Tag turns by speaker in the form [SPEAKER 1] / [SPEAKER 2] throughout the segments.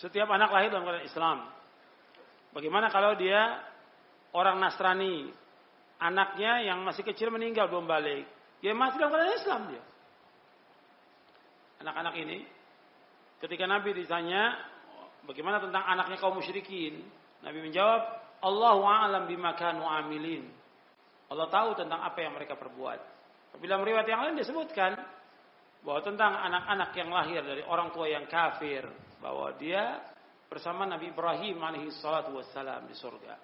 [SPEAKER 1] Setiap anak lahir dalam keadaan Islam. Bagaimana kalau dia orang Nasrani, anaknya yang masih kecil meninggal belum balik, dia masih dalam keadaan Islam dia. Anak-anak ini, ketika Nabi ditanya, bagaimana tentang anaknya kaum musyrikin? Nabi menjawab, Allahu a'lam bima kanu amilin. Allah tahu tentang apa yang mereka perbuat. Tapi dalam riwayat yang lain disebutkan bahwa tentang anak-anak yang lahir dari orang tua yang kafir, bahwa dia bersama Nabi Ibrahim alaihi salatu wassalam di surga.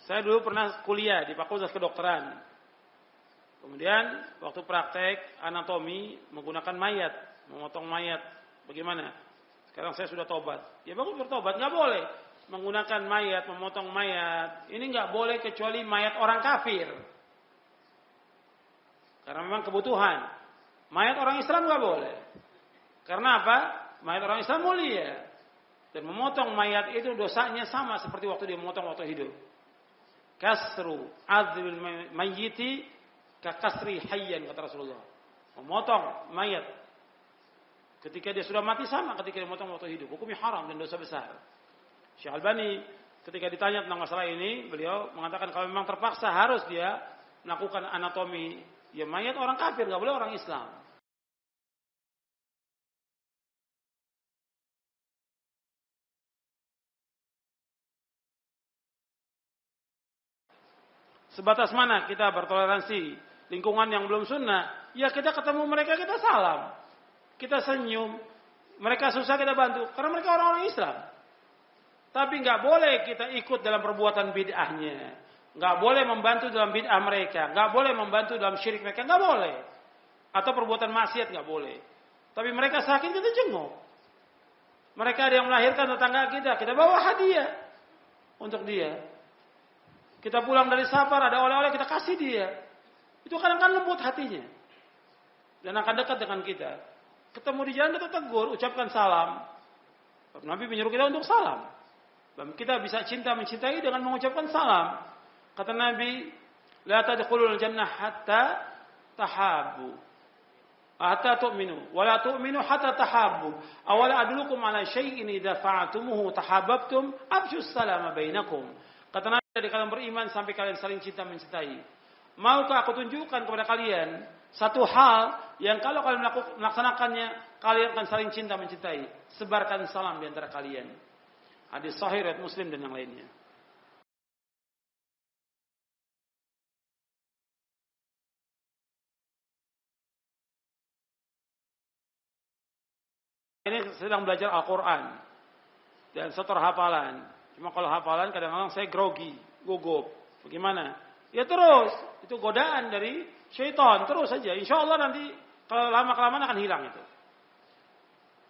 [SPEAKER 1] Saya dulu pernah kuliah di Fakultas Kedokteran. Kemudian waktu praktek anatomi menggunakan mayat, memotong mayat. Bagaimana? Sekarang saya sudah tobat. Ya bagus bertobat, nggak boleh menggunakan mayat, memotong mayat. Ini nggak boleh kecuali mayat orang kafir. Karena memang kebutuhan. Mayat orang Islam nggak boleh. Karena apa? Mayat orang Islam mulia. Dan memotong mayat itu dosanya sama seperti waktu dia memotong waktu hidup. Kasru adzbil mayyiti ka kasri hayyan, kata Rasulullah. Memotong mayat ketika dia sudah mati sama ketika dia memotong waktu hidup. Hukumnya haram dan dosa besar. Syekh Albani ketika ditanya tentang masalah ini, beliau mengatakan kalau memang terpaksa harus dia melakukan anatomi, ya mayat orang kafir, nggak boleh orang Islam. Sebatas mana kita bertoleransi lingkungan yang belum sunnah? Ya kita ketemu mereka, kita salam, kita senyum, mereka susah kita bantu, karena mereka orang-orang Islam. Tapi nggak boleh kita ikut dalam perbuatan bid'ahnya, nggak boleh membantu dalam bid'ah mereka, nggak boleh membantu dalam syirik mereka, nggak boleh. Atau perbuatan maksiat nggak boleh. Tapi mereka sakit kita jenguk. Mereka ada yang melahirkan tetangga kita bawa hadiah untuk dia. Kita pulang dari safar, ada oleh-oleh kita kasih dia. Itu kadang-kadang lembut hatinya. Dan akan dekat dengan kita. Ketemu di jalan kita tegur, ucapkan salam. Nabi menyuruh kita untuk salam. Dan kita bisa cinta mencintai dengan mengucapkan salam. Kata Nabi, la tadkhulul jannah hatta tahabbu. Hatta tu'minu. Wa la tu'minu hatta tahabbu. Awala adlukum ala syai'in idza fa'atumuhu tahabbtum afshus salama bainakum. Kata Nabi, dari kalian beriman sampai kalian saling cinta mencintai. Maukah aku tunjukkan kepada kalian satu hal yang kalau kalian melaksanakannya, kalian akan saling cinta mencintai. Sebarkan salam di antara kalian. Hadis sahih riwayat Muslim dan yang lainnya. Ini sedang belajar Al-Quran dan setor hafalan. Cuma kalau hafalan kadang-kadang saya grogi, gugup. Bagaimana? Ya terus, itu godaan dari syaitan, terus saja. Insya Allah nanti kalau lama-kelamaan akan hilang itu.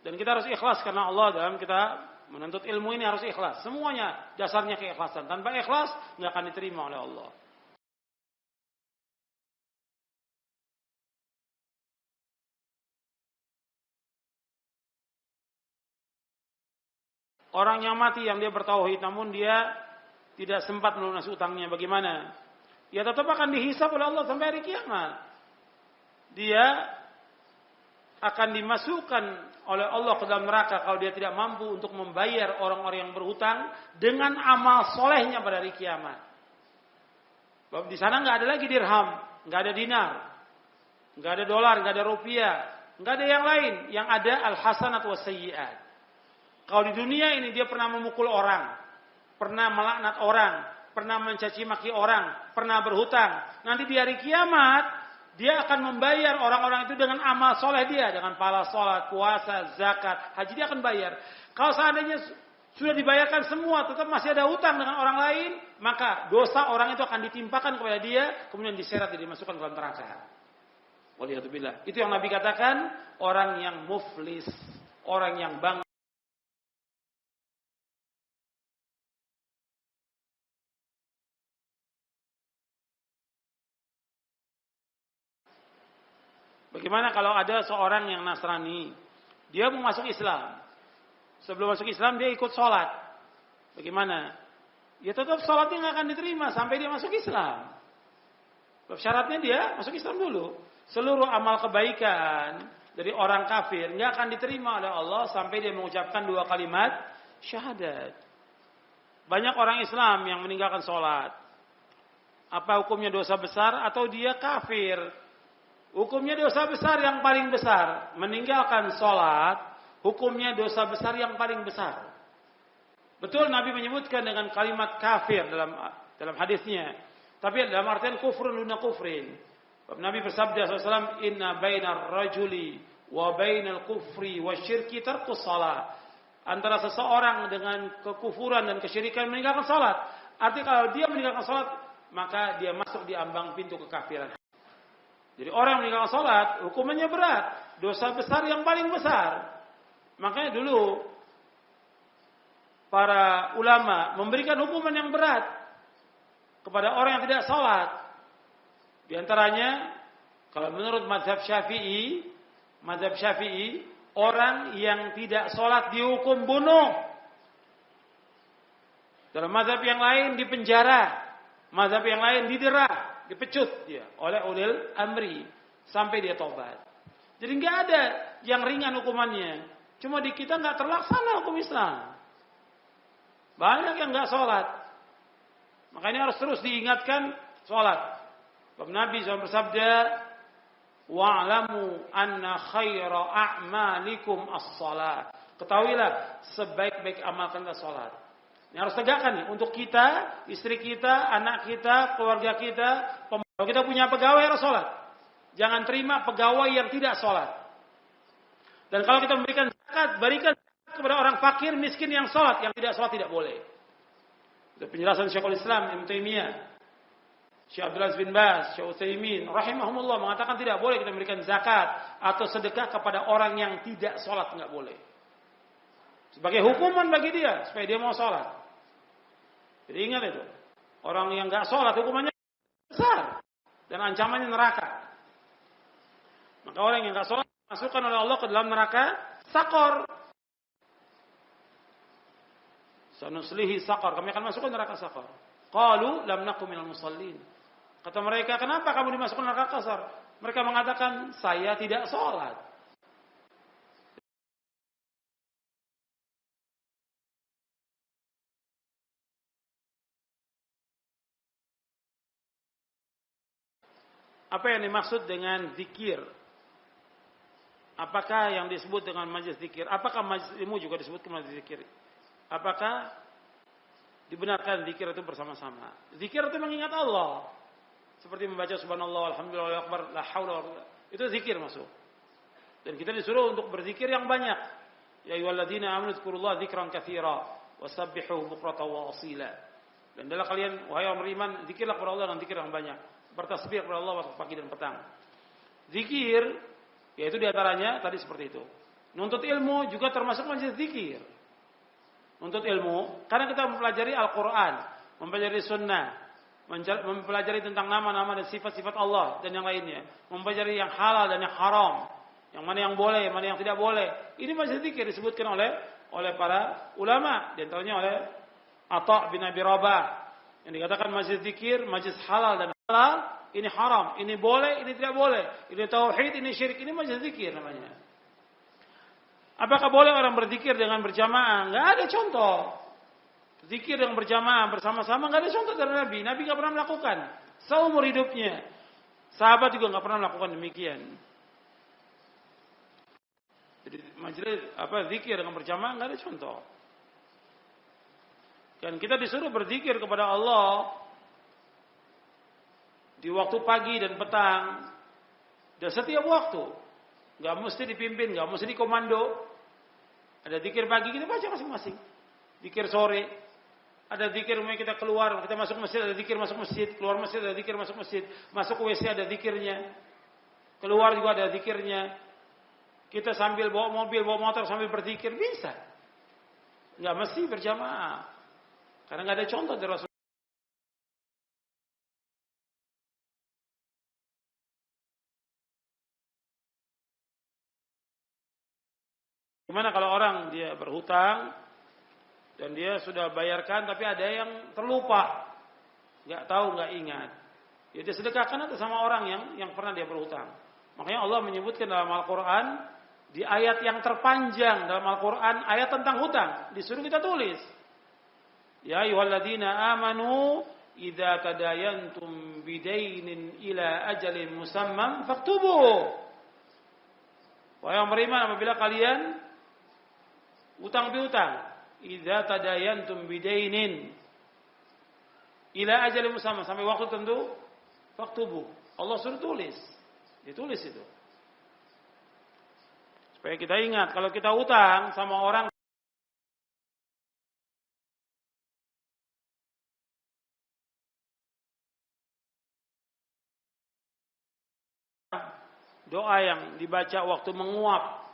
[SPEAKER 1] Dan kita harus ikhlas karena Allah dalam kita menuntut ilmu ini harus ikhlas. Semuanya dasarnya keikhlasan. Tanpa ikhlas nggak akan diterima oleh Allah. Orang yang mati yang dia bertauhid namun dia tidak sempat melunasi utangnya, bagaimana? Ya tetap akan dihisab oleh Allah sampai hari kiamat. Dia akan dimasukkan oleh Allah ke dalam neraka kalau dia tidak mampu untuk membayar orang-orang yang berhutang dengan amal solehnya pada hari kiamat. Sebab di sana nggak ada lagi dirham, nggak ada dinar, nggak ada dolar, nggak ada rupiah, nggak ada yang lain. Yang ada al-hasanat was sayyi'at. Kalau di dunia ini dia pernah memukul orang, pernah melaknat orang, pernah mencaci maki orang, pernah berhutang. Nanti di hari kiamat, dia akan membayar orang-orang itu dengan amal soleh dia. Dengan pahala sholat, puasa, zakat, haji, dia akan bayar. Kalau seandainya sudah dibayarkan semua, tetap masih ada hutang dengan orang lain, maka dosa orang itu akan ditimpakan kepada dia, kemudian diseret dan dimasukkan ke dalam neraka. Waliyatubillah. Itu yang Nabi katakan, orang yang muflis, orang yang bangkrut. Bagaimana kalau ada seorang yang Nasrani, dia mau masuk Islam. Sebelum masuk Islam dia ikut sholat. Bagaimana? Ya tetap sholatnya nggak akan diterima sampai dia masuk Islam. Syaratnya dia masuk Islam dulu. Seluruh amal kebaikan dari orang kafir nggak akan diterima oleh Allah sampai dia mengucapkan 2 kalimat syahadat. Banyak orang Islam yang meninggalkan sholat. Apa hukumnya dosa besar atau dia kafir? Hukumnya dosa besar yang paling besar. Meninggalkan sholat, hukumnya dosa besar yang paling besar. Betul Nabi menyebutkan dengan kalimat kafir dalam hadisnya. Tapi dalam artian kufrun duna kufrin. Nabi bersabda SAW, Inna bainar rajuli wa bainal kufri wa syirki tarkus salat. Antara seseorang dengan kekufuran dan kesyirikan meninggalkan sholat. Artinya kalau dia meninggalkan sholat, maka dia masuk di ambang pintu kekafiran. Jadi orang yang meninggalkan sholat, hukumannya berat. Dosa besar yang paling besar. Makanya dulu, para ulama memberikan hukuman yang berat kepada orang yang tidak sholat. Di antaranya, kalau menurut mazhab Syafi'i, orang yang tidak sholat dihukum bunuh. Dalam mazhab yang lain dipenjara, mazhab yang lain didera. Dipecut dia oleh ulil amri sampai dia tobat. Jadi nggak ada yang ringan hukumannya. Cuma di kita nggak terlaksana hukum Islam. Banyak yang nggak sholat. Makanya harus terus diingatkan sholat. Nabi SAW bersabda, wa'lamu anna khaira a'malikum as-shalah. Ketahuilah sebaik-baik amal kita sholat. Ini harus tegakkan nih untuk kita, istri kita, anak kita, keluarga kita. Kalau kita punya pegawai harus sholat. Jangan terima pegawai yang tidak sholat. Dan kalau kita memberikan zakat, berikan zakat kepada orang fakir, miskin yang sholat. Yang tidak sholat tidak boleh. Itu penjelasan Syekhul Islam Ibnu Taimiyah, Syekh Abdul Aziz bin Baz, Syekh Utsaimin rahimahumullah mengatakan tidak boleh kita memberikan zakat atau sedekah kepada orang yang tidak sholat, nggak boleh. Sebagai hukuman bagi dia supaya dia mau sholat. Jadi ingat itu, orang yang nggak sholat hukumannya besar dan ancamannya neraka. Maka orang yang nggak sholat masukkan oleh Allah ke dalam neraka sakor. Sanuslihi sakor, kami akan masukkan neraka sakor. Qalu lam nakum minal musallin. Kata mereka, kenapa kamu dimasukkan neraka sakor? Mereka mengatakan, saya tidak sholat. Apa yang dimaksud dengan zikir? Apakah yang disebut dengan majelis zikir? Apakah majelis ilmu juga disebut majelis zikir? Apakah dibenarkan zikir itu bersama-sama? Zikir itu mengingat Allah. Seperti membaca subhanallah, alhamdulillah, akbar, la haula wa la. Itu zikir masuk. Dan kita disuruh untuk berzikir yang banyak. Ya ayyuhalladzina amanu dzkurullaha dzikran katsira wasabbihuhu bukratan wa asila. Dan adalah kalian wahai orang beriman, zikirlah kepada Allah dan zikir yang banyak. Bertasbih kepada Allah waktu pagi dan petang. Zikir, yaitu diantaranya tadi seperti itu. Nuntut ilmu juga termasuk majelis zikir. Nuntut ilmu, karena kita mempelajari Al-Quran, mempelajari Sunnah, mempelajari tentang nama-nama dan sifat-sifat Allah dan yang lainnya, mempelajari yang halal dan yang haram, yang mana yang boleh, mana yang tidak boleh. Ini majelis zikir disebutkan oleh para ulama, di antaranya oleh Atha bin Abi Rabah, yang dikatakan majelis zikir, majelis halal dan halal, ini haram, ini boleh, ini tidak boleh, ini tauhid, ini syirik, ini majelis zikir namanya. Apakah boleh orang berzikir dengan berjamaah? Enggak ada contoh. Zikir dengan berjamaah bersama-sama enggak ada contoh dari Nabi. Nabi enggak pernah melakukan seumur hidupnya. Sahabat juga enggak pernah melakukan demikian. Jadi majelis zikir dengan berjamaah enggak ada contoh. Dan kita disuruh berzikir kepada Allah di waktu pagi dan petang dan setiap waktu. Gak mesti dipimpin, gak mesti dikomando. Ada zikir pagi kita baca masing-masing. Zikir sore, ada zikir kita keluar, kita masuk masjid ada zikir masuk masjid, keluar masjid ada zikir masuk masjid, masuk ke WC ada zikirnya, keluar juga ada zikirnya. Kita sambil bawa mobil, bawa motor sambil berzikir bisa. Nggak mesti berjamaah, karena nggak ada contoh dari Rasul. Gimana kalau orang dia berhutang dan dia sudah bayarkan tapi ada yang terlupa, nggak tahu, nggak ingat, ya dia sedekahkan atau sama orang yang pernah dia berhutang. Makanya Allah menyebutkan dalam Al-Quran di ayat yang terpanjang dalam Al-Quran, ayat tentang hutang, disuruh kita tulis. Ya ayyuhalladzina amanu idza tadayantum bidainin ila ajalin musamman faktubu. Wahai yang beriman, apabila kalian utang piutang, idza tadayantum bidainin ila ajalin musamman, sampai waktu tentu, faktubu. Allah suruh tulis. Ditulis itu. Supaya kita ingat kalau kita utang sama orang, doa yang dibaca waktu menguap.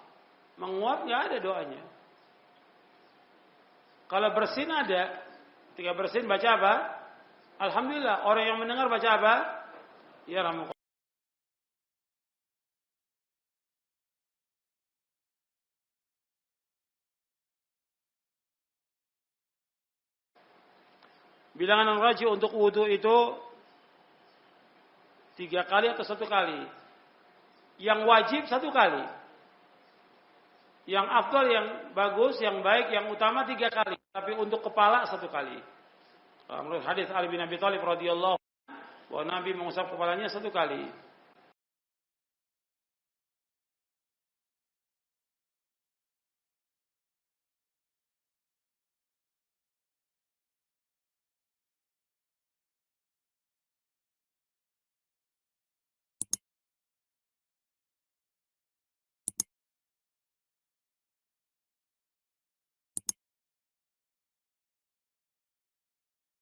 [SPEAKER 1] Menguap nggak ada doanya. Kalau bersin ada. Ketika bersin baca apa? Alhamdulillah. Orang yang mendengar baca apa? Ya rahmukallah. Bilangan rajih untuk wudu itu 3 kali atau 1 kali. Yang wajib 1 kali. Yang afdal, yang bagus, yang baik, yang utama 3 kali. Tapi untuk kepala 1 kali. Menurut hadis Ali bin Abi Thalib radhiyallahu anhu, bahwa Nabi mengusap kepalanya 1 kali.